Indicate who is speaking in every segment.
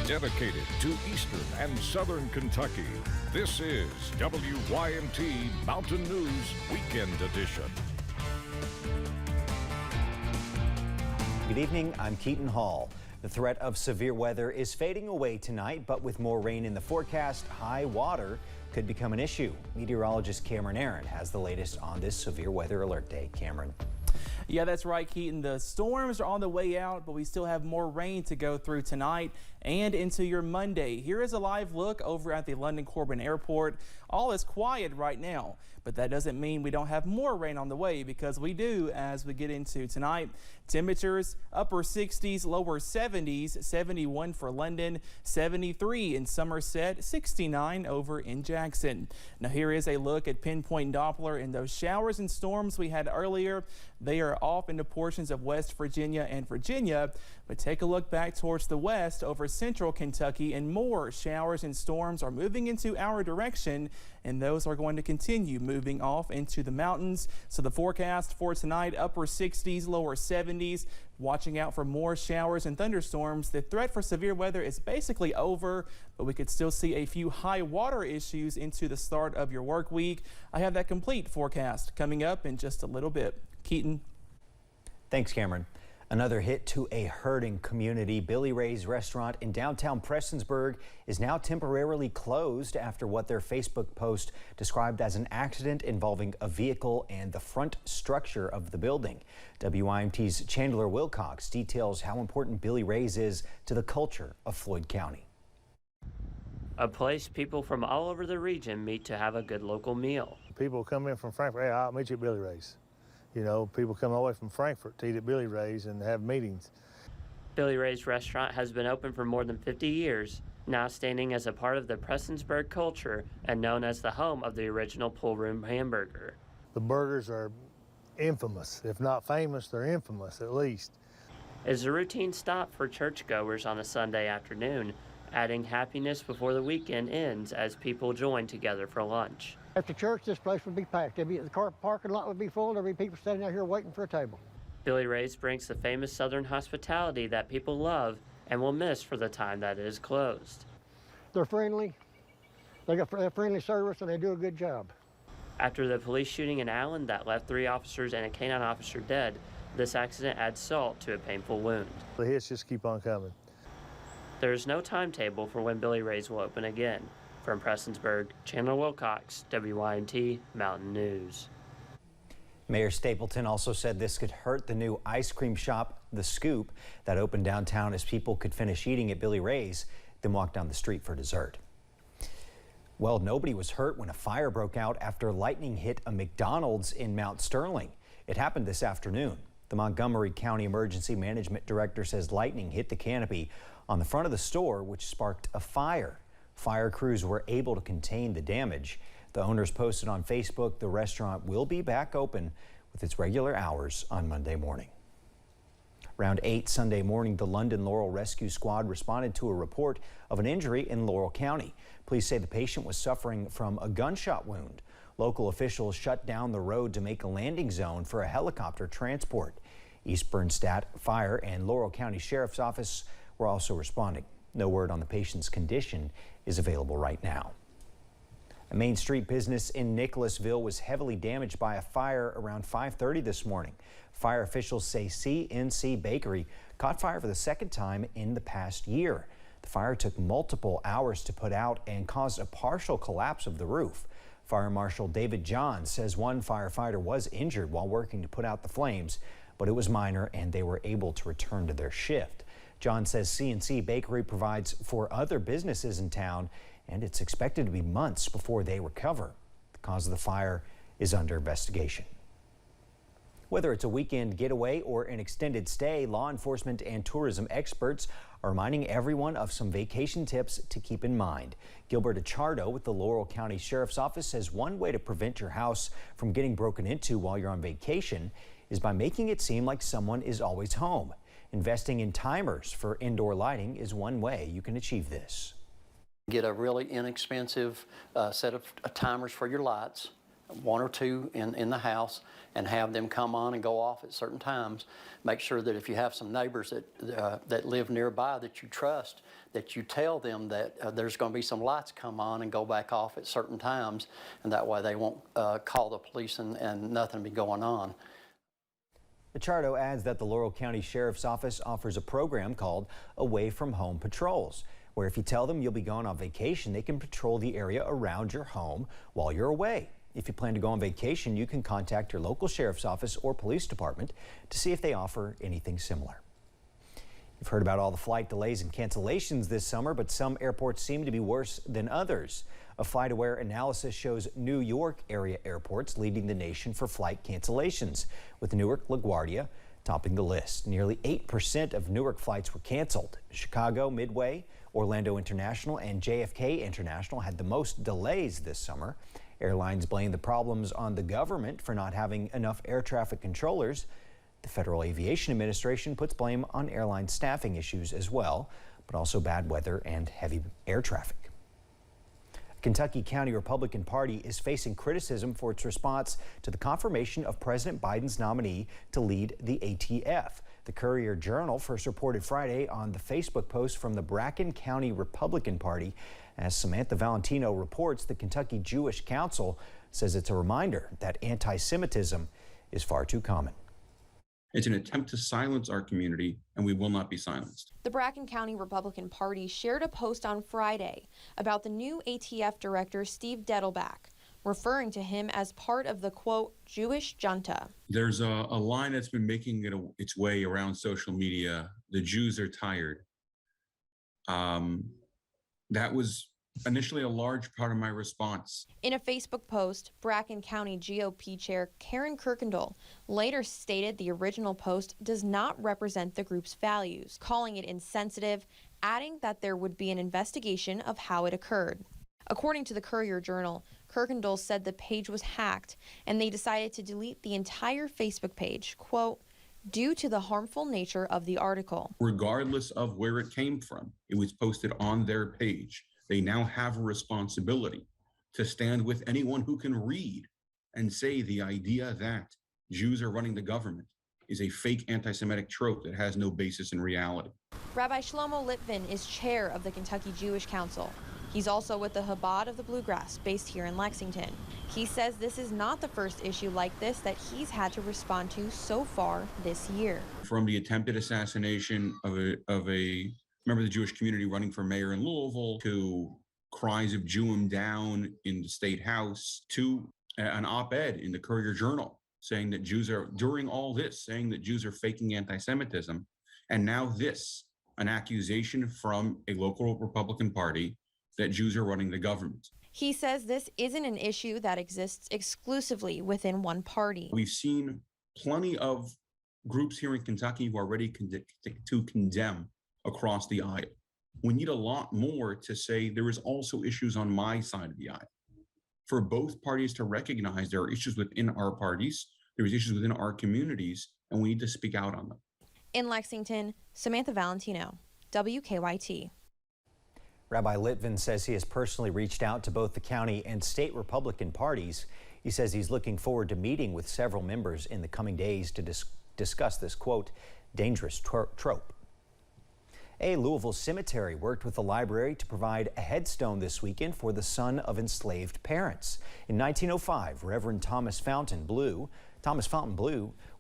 Speaker 1: dedicated to Eastern and Southern Kentucky. This is WYMT Mountain News Weekend Edition.
Speaker 2: Good evening, I'm Keaton Hall. The threat of severe weather is fading away tonight, but with more rain in the forecast, high water could become an issue. Meteorologist Cameron Aaron has the latest on this severe weather alert day. Cameron.
Speaker 3: Yeah, that's right, Keaton. The storms are on the way out, but we still have more rain to go through tonight and into your Monday. Here is a live look over at the London Corbin Airport. All is quiet right now, but that doesn't mean we don't have more rain on the way, because we do as we get into tonight. Temperatures upper 60s, lower 70s, 71 for London, 73 in Somerset, 69 over in Jackson. Now here is a look at pinpoint Doppler, and those showers and storms we had earlier, they are off into portions of West Virginia and Virginia, but take a look back towards the west over central Kentucky, and more showers and storms are moving into our direction, and those are going to continue moving off into the mountains. So the forecast for tonight, upper 60s, lower 70s, watching out for more showers and thunderstorms. The threat for severe weather is basically over, but we could still see a few high water issues into the start of your work week. I have that complete forecast coming up in just a little bit. Keaton.
Speaker 2: Thanks, Cameron. Another hit to a hurting community. Billy Ray's restaurant in downtown Prestonsburg is now temporarily closed after what their Facebook post described as an accident involving a vehicle and the front structure of the building. WYMT's Chandler Wilcox details how important Billy Ray's is to the culture of Floyd County.
Speaker 4: A place people from all over the region meet to have a good local meal.
Speaker 5: People come in from Frankfurt, hey, I'll meet you at Billy Ray's. You know, people come all the way from Frankfurt to eat at Billy Ray's and have meetings.
Speaker 4: Billy Ray's restaurant has been open for more than 50 years, now standing as a part of the Prestonsburg culture and known as the home of the original pull room hamburger.
Speaker 5: The burgers are infamous. If not famous, they're infamous at least.
Speaker 4: It's a routine stop for churchgoers on a Sunday afternoon, adding happiness before the weekend ends as people join together for lunch.
Speaker 6: After church, this place would be packed. The car parking lot would be full. There'd be people standing out here waiting for a table.
Speaker 4: Billy Ray's brings the famous Southern hospitality that people love and will miss for the time that it is closed.
Speaker 6: They're friendly. They got friendly service, and they do a good job.
Speaker 4: After the police shooting in Allen that left 3 officers and a canine officer dead, this accident adds salt to a painful wound.
Speaker 5: The hits just keep on coming.
Speaker 4: There is no timetable for when Billy Ray's will open again. From Prestonsburg, Chandler Wilcox, WYMT Mountain News.
Speaker 2: Mayor Stapleton also said this could hurt the new ice cream shop, The Scoop, that opened downtown, as people could finish eating at Billy Ray's, then walk down the street for dessert. Well, nobody was hurt when a fire broke out after lightning hit a McDonald's in Mount Sterling. It happened this afternoon. The Montgomery County Emergency Management Director says lightning hit the canopy on the front of the store, which sparked a fire. Fire crews were able to contain the damage. The owners posted on Facebook the restaurant will be back open with its regular hours on Monday morning. Around 8 Sunday morning, the London Laurel Rescue Squad responded to a report of an injury in Laurel County. Police say the patient was suffering from a gunshot wound. Local officials shut down the road to make a landing zone for a helicopter transport. East Bernstadt Fire and Laurel County Sheriff's Office were also responding. No word on the patient's condition is available right now. A Main Street business in Nicholasville was heavily damaged by a fire around 5:30 this morning. Fire officials say C&C Bakery caught fire for the second time in the past year. The fire took multiple hours to put out and caused a partial collapse of the roof. Fire Marshal David Johns says one firefighter was injured while working to put out the flames, but it was minor and they were able to return to their shift. John says C&C Bakery provides for other businesses in town, and it's expected to be months before they recover. The cause of the fire is under investigation. Whether it's a weekend getaway or an extended stay, law enforcement and tourism experts are reminding everyone of some vacation tips to keep in mind. Gilbert Achardo with the Laurel County Sheriff's Office says one way to prevent your house from getting broken into while you're on vacation is by making it seem like someone is always home. Investing in timers for indoor lighting is one way you can achieve this.
Speaker 7: Get a really inexpensive set of timers for your lights. one or two in the house and have them come on and go off at certain times. Make sure that if you have some neighbors that live nearby that you trust, that you tell them that there's going to be some lights come on and go back off at certain times, and that way they won't call the police and nothing be going on.
Speaker 2: Pichardo adds that the Laurel County Sheriff's Office offers a program called Away from Home Patrols, where if you tell them you'll be going on vacation, they can patrol the area around your home while you're away. If you plan to go on vacation, you can contact your local sheriff's office or police department to see if they offer anything similar. You've heard about all the flight delays and cancellations this summer, but some airports seem to be worse than others. A FlightAware analysis shows New York area airports leading the nation for flight cancellations, with Newark LaGuardia topping the list. Nearly 8% of Newark flights were canceled. Chicago, Midway, Orlando International, and JFK International had the most delays this summer. Airlines blame the problems on the government for not having enough air traffic controllers. The Federal Aviation Administration puts blame on airline staffing issues as well, but also bad weather and heavy air traffic. Kentucky County Republican Party is facing criticism for its response to the confirmation of President Biden's nominee to lead the ATF. The Courier-Journal first reported Friday on the Facebook post from the Bracken County Republican Party. As Samantha Valentino reports, the Kentucky Jewish Council says it's a reminder that anti-Semitism is far too common.
Speaker 8: It's an attempt to silence our community, and we will not be silenced.
Speaker 9: The Bracken County Republican Party shared a post on Friday about the new ATF director, Steve Dettelbach, referring to him as part of the, quote, Jewish junta.
Speaker 8: There's a line that's been making its way around social media. The Jews are tired. That was initially a large part of my response.
Speaker 9: In a Facebook post, Bracken County GOP Chair Karen Kirkendall later stated the original post does not represent the group's values, calling it insensitive, adding that there would be an investigation of how it occurred. According to the Courier-Journal, Kirkendall said the page was hacked and they decided to delete the entire Facebook page, quote, due to the harmful nature of the article.
Speaker 8: Regardless of where it came from, it was posted on their page. They now have a responsibility to stand with anyone who can read and say the idea that Jews are running the government is a fake anti-Semitic trope that has no basis in reality.
Speaker 9: Rabbi Shlomo Litvin is chair of the Kentucky Jewish Council. He's also with the Chabad of the Bluegrass, based here in Lexington. He says this is not the first issue like this that he's had to respond to so far this year.
Speaker 8: From the attempted assassination of a member of the Jewish community running for mayor in Louisville, to cries of Jew him down in the state house, to an op-ed in the Courier-Journal saying that Jews are, during all this, saying that Jews are faking anti-Semitism. And now this, an accusation from a local Republican Party that Jews are running the government.
Speaker 9: He says this isn't an issue that exists exclusively within one party.
Speaker 8: We've seen plenty of groups here in Kentucky who are ready to condemn across the aisle. We need a lot more to say there is also issues on my side of the aisle. For both parties to recognize there are issues within our parties, there is issues within our communities, and we need to speak out on them.
Speaker 9: In Lexington, Samantha Valentino, WKYT.
Speaker 2: Rabbi Litvin says he has personally reached out to both the county and state Republican parties. He says he's looking forward to meeting with several members in the coming days to discuss this, quote, dangerous trope. A Louisville cemetery worked with the library to provide a headstone this weekend for the son of enslaved parents. In 1905, Reverend Thomas Fountain Blue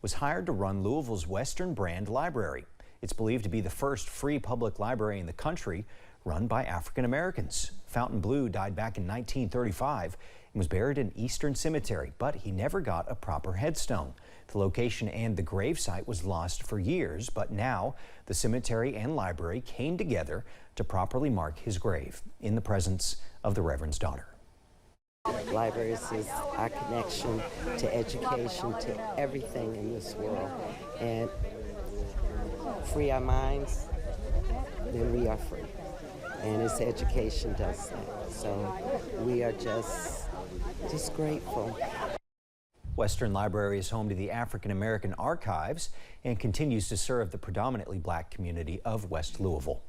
Speaker 2: was hired to run Louisville's Western Brand Library. It's believed to be the first free public library in the country run by African Americans. Fountain Blue died back in 1935 and was buried in Eastern Cemetery, but he never got a proper headstone. The location and the gravesite was lost for years, but now the cemetery and library came together to properly mark his grave in the presence of the Reverend's daughter.
Speaker 10: Libraries is our connection to education, to everything in this world. And free our minds, then we are free. And it's education does that. So we are just grateful.
Speaker 2: Western Library is home to the African American Archives and continues to serve the predominantly black community of West Louisville.